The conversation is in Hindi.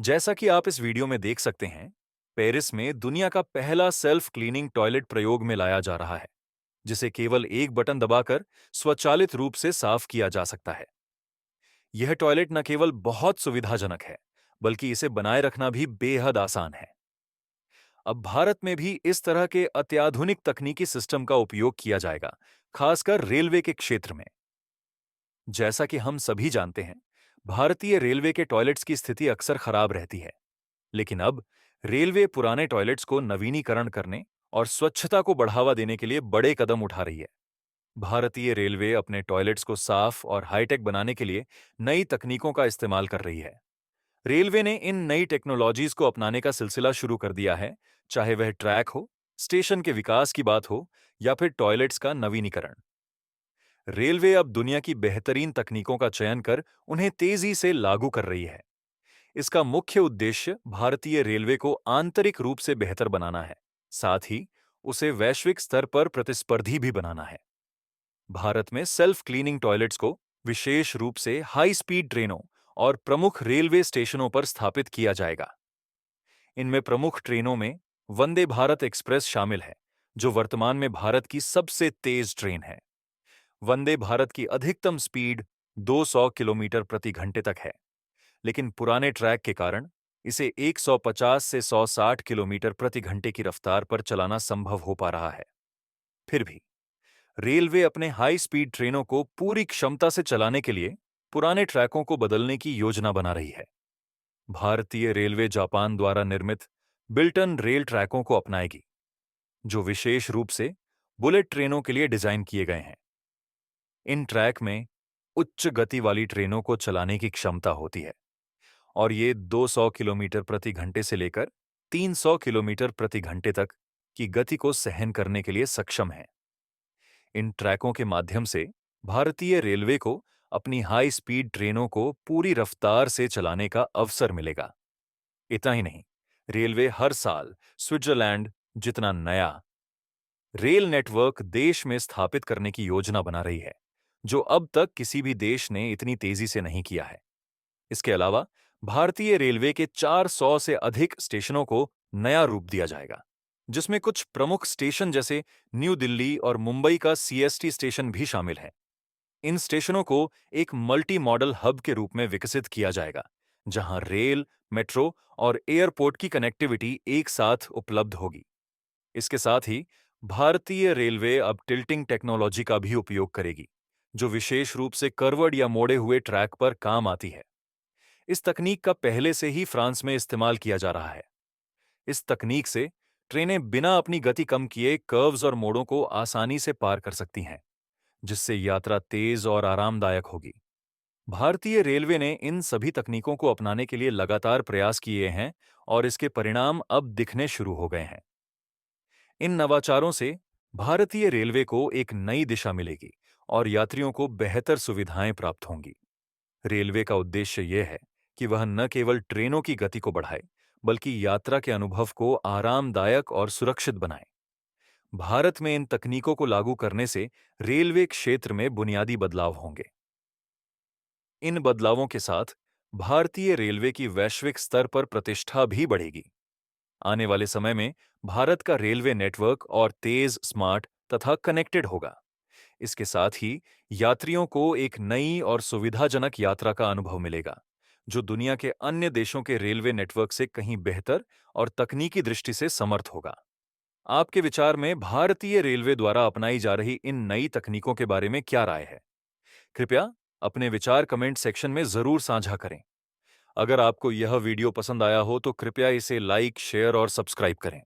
जैसा कि आप इस वीडियो में देख सकते हैं, पेरिस में दुनिया का पहला सेल्फ क्लीनिंग टॉयलेट प्रयोग में लाया जा रहा है, जिसे केवल एक बटन दबाकर स्वचालित रूप से साफ किया जा सकता है। यह टॉयलेट न केवल बहुत सुविधाजनक है, बल्कि इसे बनाए रखना भी बेहद आसान है। अब भारत में भी इस तरह के अत्याधुनिक तकनीकी सिस्टम का उपयोग किया जाएगा, खासकर रेलवे के क्षेत्र में। जैसा कि हम सभी जानते हैं, भारतीय रेलवे के टॉयलेट्स की स्थिति अक्सर खराब रहती है। लेकिन अब रेलवे पुराने टॉयलेट्स को नवीनीकरण करने और स्वच्छता को बढ़ावा देने के लिए बड़े कदम उठा रही है। भारतीय रेलवे अपने टॉयलेट्स को साफ और हाईटेक बनाने के लिए नई तकनीकों का इस्तेमाल कर रही है। रेलवे ने इन नई टेक्नोलॉजीज को अपनाने का सिलसिला शुरू कर दिया है, चाहे वह ट्रैक हो, स्टेशन के विकास की बात हो या फिर टॉयलेट्स का नवीनीकरण। रेलवे अब दुनिया की बेहतरीन तकनीकों का चयन कर उन्हें तेजी से लागू कर रही है। इसका मुख्य उद्देश्य भारतीय रेलवे को आंतरिक रूप से बेहतर बनाना है, साथ ही उसे वैश्विक स्तर पर प्रतिस्पर्धी भी बनाना है। भारत में सेल्फ क्लीनिंग टॉयलेट्स को विशेष रूप से हाई स्पीड ट्रेनों और प्रमुख रेलवे स्टेशनों पर स्थापित किया जाएगा। इनमें प्रमुख ट्रेनों में वंदे भारत एक्सप्रेस शामिल है, जो वर्तमान में भारत की सबसे तेज ट्रेन है। वंदे भारत की अधिकतम स्पीड 200 किलोमीटर प्रति घंटे तक है, लेकिन पुराने ट्रैक के कारण इसे 150 से 160 किलोमीटर प्रति घंटे की रफ्तार पर चलाना संभव हो पा रहा है। फिर भी रेलवे अपने हाई स्पीड ट्रेनों को पूरी क्षमता से चलाने के लिए पुराने ट्रैकों को बदलने की योजना बना रही है। भारतीय रेलवे जापान द्वारा निर्मित बिल्टन रेल ट्रैकों को अपनाएगी, जो विशेष रूप से बुलेट ट्रेनों के लिए डिजाइन किए गए हैं। इन ट्रैक में उच्च गति वाली ट्रेनों को चलाने की क्षमता होती है और ये 200 किलोमीटर प्रति घंटे से लेकर 300 किलोमीटर प्रति घंटे तक की गति को सहन करने के लिए सक्षम है। इन ट्रैकों के माध्यम से भारतीय रेलवे को अपनी हाई स्पीड ट्रेनों को पूरी रफ्तार से चलाने का अवसर मिलेगा। इतना ही नहीं, रेलवे हर साल स्विट्जरलैंड जितना नया रेल नेटवर्क देश में स्थापित करने की योजना बना रही है, जो अब तक किसी भी देश ने इतनी तेजी से नहीं किया है। इसके अलावा भारतीय रेलवे के 400 से अधिक स्टेशनों को नया रूप दिया जाएगा, जिसमें कुछ प्रमुख स्टेशन जैसे न्यू दिल्ली और मुंबई का सीएसटी स्टेशन भी शामिल है। इन स्टेशनों को एक मल्टी मॉडल हब के रूप में विकसित किया जाएगा, जहां रेल, मेट्रो और एयरपोर्ट की कनेक्टिविटी एक साथ उपलब्ध होगी। इसके साथ ही भारतीय रेलवे अब टिल्टिंग टेक्नोलॉजी का भी उपयोग करेगी, जो विशेष रूप से कर्वड या मोड़े हुए ट्रैक पर काम आती है। इस तकनीक का पहले से ही फ्रांस में इस्तेमाल किया जा रहा है। इस तकनीक से ट्रेनें बिना अपनी गति कम किए कर्व्स और मोड़ों को आसानी से पार कर सकती हैं, जिससे यात्रा तेज और आरामदायक होगी। भारतीय रेलवे ने इन सभी तकनीकों को अपनाने के लिए लगातार प्रयास किए हैं और इसके परिणाम अब दिखने शुरू हो गए हैं। इन नवाचारों से भारतीय रेलवे को एक नई दिशा मिलेगी और यात्रियों को बेहतर सुविधाएं प्राप्त होंगी। रेलवे का उद्देश्य यह है कि वह न केवल ट्रेनों की गति को बढ़ाए, बल्कि यात्रा के अनुभव को आरामदायक और सुरक्षित बनाए। भारत में इन तकनीकों को लागू करने से रेलवे क्षेत्र में बुनियादी बदलाव होंगे। इन बदलावों के साथ भारतीय रेलवे की वैश्विक स्तर पर प्रतिष्ठा भी बढ़ेगी। आने वाले समय में भारत का रेलवे नेटवर्क और तेज, स्मार्ट तथा कनेक्टेड होगा। इसके साथ ही यात्रियों को एक नई और सुविधाजनक यात्रा का अनुभव मिलेगा, जो दुनिया के अन्य देशों के रेलवे नेटवर्क से कहीं बेहतर और तकनीकी दृष्टि से समर्थ होगा। आपके विचार में भारतीय रेलवे द्वारा अपनाई जा रही इन नई तकनीकों के बारे में क्या राय है? कृपया अपने विचार कमेंट सेक्शन में जरूर साझा करें। अगर आपको यह वीडियो पसंद आया हो तो कृपया इसे लाइक, शेयर और सब्सक्राइब करें।